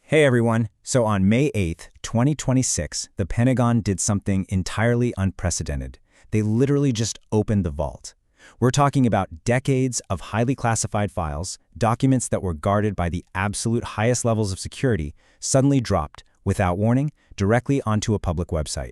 Hey everyone, so on May 8th, 2026, the Pentagon did something entirely unprecedented. They literally just opened the vault. We're talking about decades of highly classified files, documents that were guarded by the absolute highest levels of security, suddenly dropped, without warning, directly onto a public website.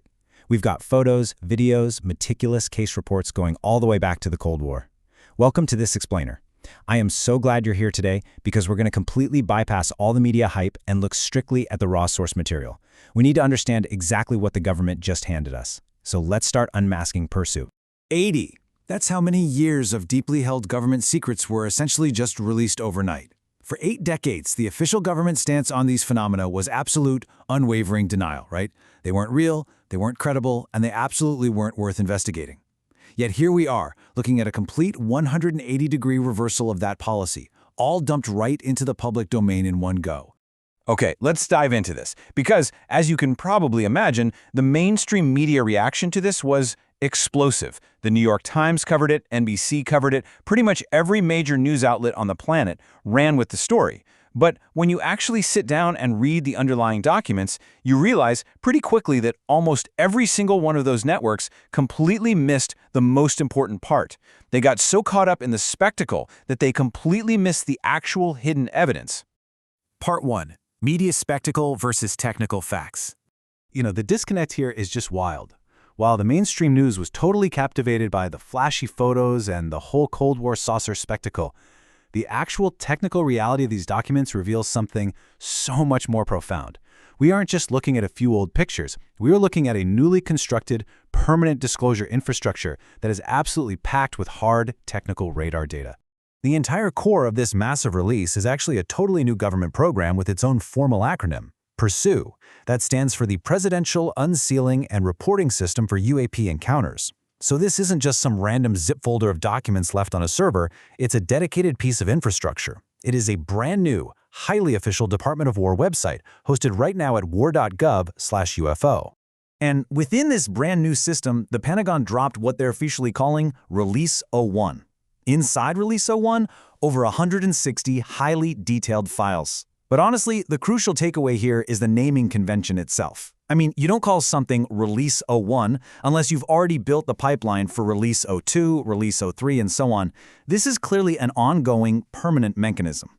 We've got photos, videos, meticulous case reports going all the way back to the Cold War. Welcome to This Explainer. I am so glad you're here today because we're going to completely bypass all the media hype and look strictly at the raw source material. We need to understand exactly what the government just handed us. So let's start unmasking PURSUE. 80. That's how many years of deeply held government secrets were essentially just released overnight. For 8 decades, the official government stance on these phenomena was absolute, unwavering denial, right? They weren't real, they weren't credible, and they absolutely weren't worth investigating. Yet here we are, looking at a complete 180-degree reversal of that policy, all dumped right into the public domain in one go. Okay, let's dive into this, because, as you can probably imagine, the mainstream media reaction to this was explosive. The New York Times covered it, NBC covered it, pretty much every major news outlet on the planet ran with the story. But when you actually sit down and read the underlying documents, you realize pretty quickly that almost every single one of those networks completely missed the most important part. They got so caught up in the spectacle that they completely missed the actual hidden evidence. Part 1. Media spectacle versus technical facts. The disconnect here is just wild. While the mainstream news was totally captivated by the flashy photos and the whole Cold War saucer spectacle, the actual technical reality of these documents reveals something so much more profound. We aren't just looking at a few old pictures. We are looking at a newly constructed, permanent disclosure infrastructure that is absolutely packed with hard, technical radar data. The entire core of this massive release is actually a totally new government program with its own formal acronym, PURSUE, that stands for the Presidential Unsealing and Reporting System for UAP Encounters. So this isn't just some random zip folder of documents left on a server, it's a dedicated piece of infrastructure. It is a brand new, highly official Department of War website hosted right now at war.gov/UFO. And within this brand new system, the Pentagon dropped what they're officially calling Release 01. Inside Release 01, over 160 highly detailed files. But honestly, the crucial takeaway here is the naming convention itself. I mean, you don't call something Release 01 unless you've already built the pipeline for Release 02, Release 03, and so on. This is clearly an ongoing, permanent mechanism.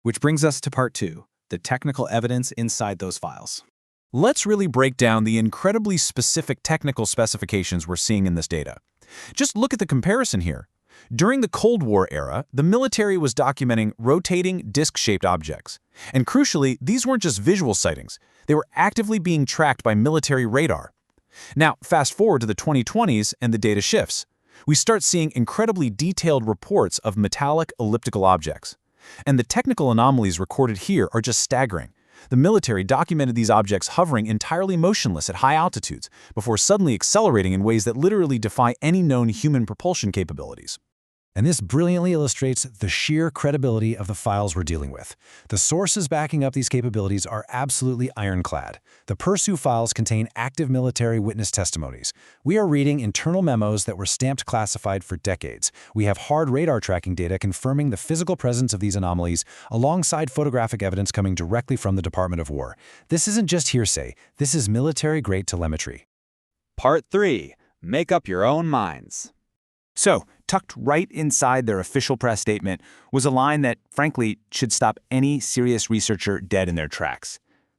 Which brings us to part 2, the technical evidence inside those files. Let's really break down the incredibly specific technical specifications we're seeing in this data. Just look at the comparison here. During the Cold War era, the military was documenting rotating, disc-shaped objects. And crucially, these weren't just visual sightings. They were actively being tracked by military radar. Now, fast forward to the 2020s and the data shifts. We start seeing incredibly detailed reports of metallic elliptical objects. And the technical anomalies recorded here are just staggering. The military documented these objects hovering entirely motionless at high altitudes before suddenly accelerating in ways that literally defy any known human propulsion capabilities. And this brilliantly illustrates the sheer credibility of the files we're dealing with. The sources backing up these capabilities are absolutely ironclad. The PURSUE files contain active military witness testimonies. We are reading internal memos that were stamped classified for decades. We have hard radar tracking data confirming the physical presence of these anomalies, alongside photographic evidence coming directly from the Department of War. This isn't just hearsay. This is military-grade telemetry. Part 3. Make up your own minds. So, tucked right inside their official press statement was a line that, frankly, should stop any serious researcher dead in their tracks.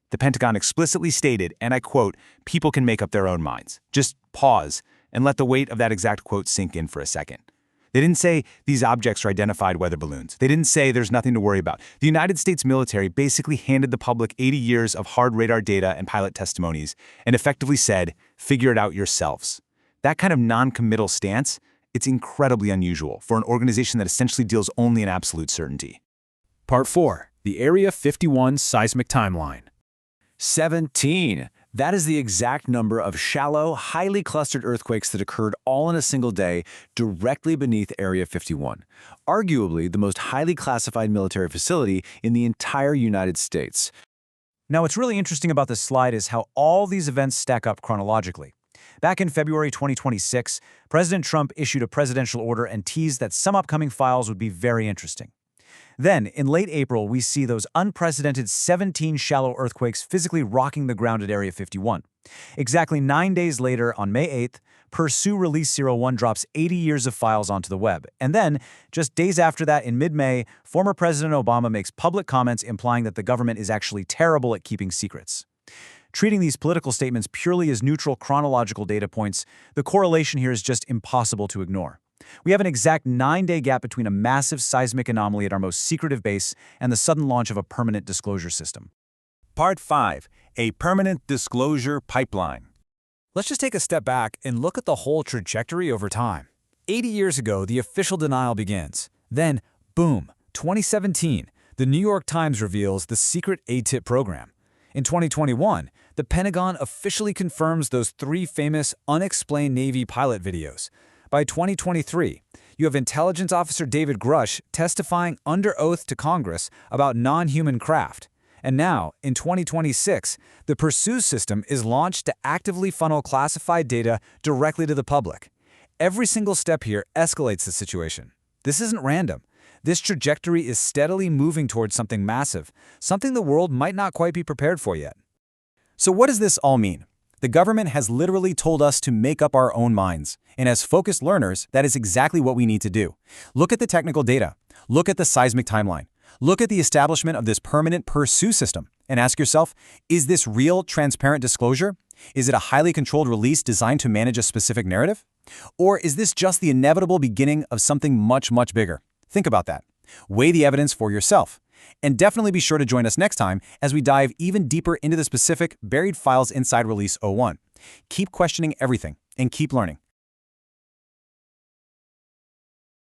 The Pentagon explicitly stated, and I quote, "People can make up their own minds." Just pause and let the weight of that exact quote sink in for a second. They didn't say these objects are identified weather balloons. They didn't say there's nothing to worry about. The United States military basically handed the public 80 years of hard radar data and pilot testimonies and effectively said, figure it out yourselves. That kind of non-committal stance, it's incredibly unusual for an organization that essentially deals only in absolute certainty. Part 4, the Area 51 seismic timeline. 17. That is the exact number of shallow, highly clustered earthquakes that occurred all in a single day directly beneath Area 51, arguably the most highly classified military facility in the entire United States. Now, what's really interesting about this slide is how all these events stack up chronologically. Back in February 2026, President Trump issued a presidential order and teased that some upcoming files would be very interesting. Then, in late April, we see those unprecedented 17 shallow earthquakes physically rocking the ground at Area 51. Exactly 9 days later, on May 8th, PURSUE Release 01 drops 80 years of files onto the web. And then, just days after that, in mid-May, former President Obama makes public comments implying that the government is actually terrible at keeping secrets. Treating these political statements purely as neutral chronological data points, the correlation here is just impossible to ignore. We have an exact 9-day gap between a massive seismic anomaly at our most secretive base and the sudden launch of a permanent disclosure system. Part 5. A permanent disclosure pipeline. Let's just take a step back and look at the whole trajectory over time. 80 years ago, the official denial begins. Then, boom, 2017, the New York Times reveals the secret ATIP program. In 2021, the Pentagon officially confirms those 3 famous unexplained Navy pilot videos. By 2023, you have Intelligence Officer David Grush testifying under oath to Congress about non-human craft. And now, in 2026, the PURSUE system is launched to actively funnel classified data directly to the public. Every single step here escalates the situation. This isn't random. This trajectory is steadily moving towards something massive, something the world might not quite be prepared for yet. So what does this all mean? The government has literally told us to make up our own minds. And as focused learners, that is exactly what we need to do. Look at the technical data. Look at the seismic timeline. Look at the establishment of this permanent PURSUE system. And ask yourself, is this real, transparent disclosure? Is it a highly controlled release designed to manage a specific narrative? Or is this just the inevitable beginning of something much, much bigger? Think about that. Weigh the evidence for yourself. And definitely be sure to join us next time as we dive even deeper into the specific buried files inside Release 01. Keep questioning everything and keep learning.